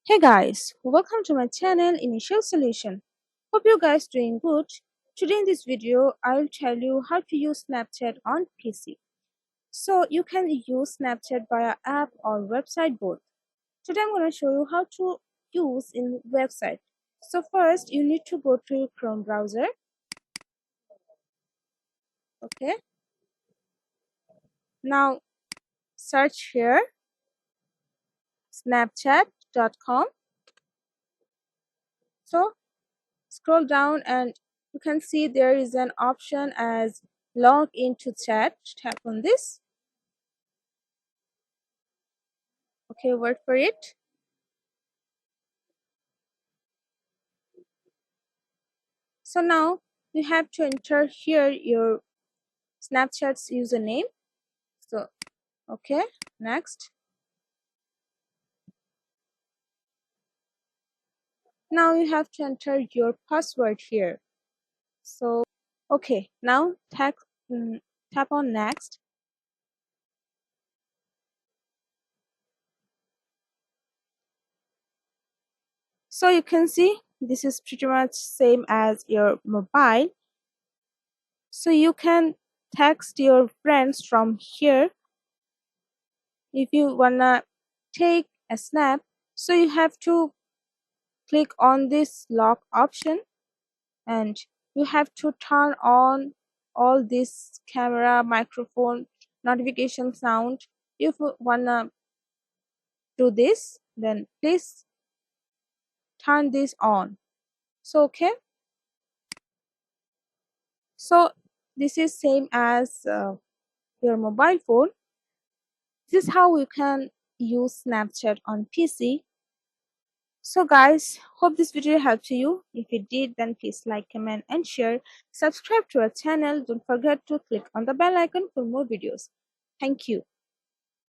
Hey guys, welcome to my channel Initial Solution. Hope you guys doing good. Today in this video, I'll tell you how to use Snapchat on PC. So you can use Snapchat via app or website both. Today I'm going to show you how to use in website. So first you need to go to your Chrome browser. Okay. Now search here snapchat.com. So scroll down and you can see there is an option as log into chat. Tap on this. Okay, wait for it. So now you have to enter here your Snapchat's username. So okay, next. Now you have to enter your password here. So okay, now tap on next. So you can see this is pretty much same as your mobile. So you can text your friends from here if you wanna take a snap. So you have to click on this lock option and you have to turn on all this camera, microphone, notification sound. If you wanna do this, then please turn this on. So okay, so this is same as your mobile phone. This is how you can use Snapchat on PC. So guys, hope this video helped you. If it did, then please like, comment and share. Subscribe to our channel. Don't forget to click on the bell icon for more videos. Thank you.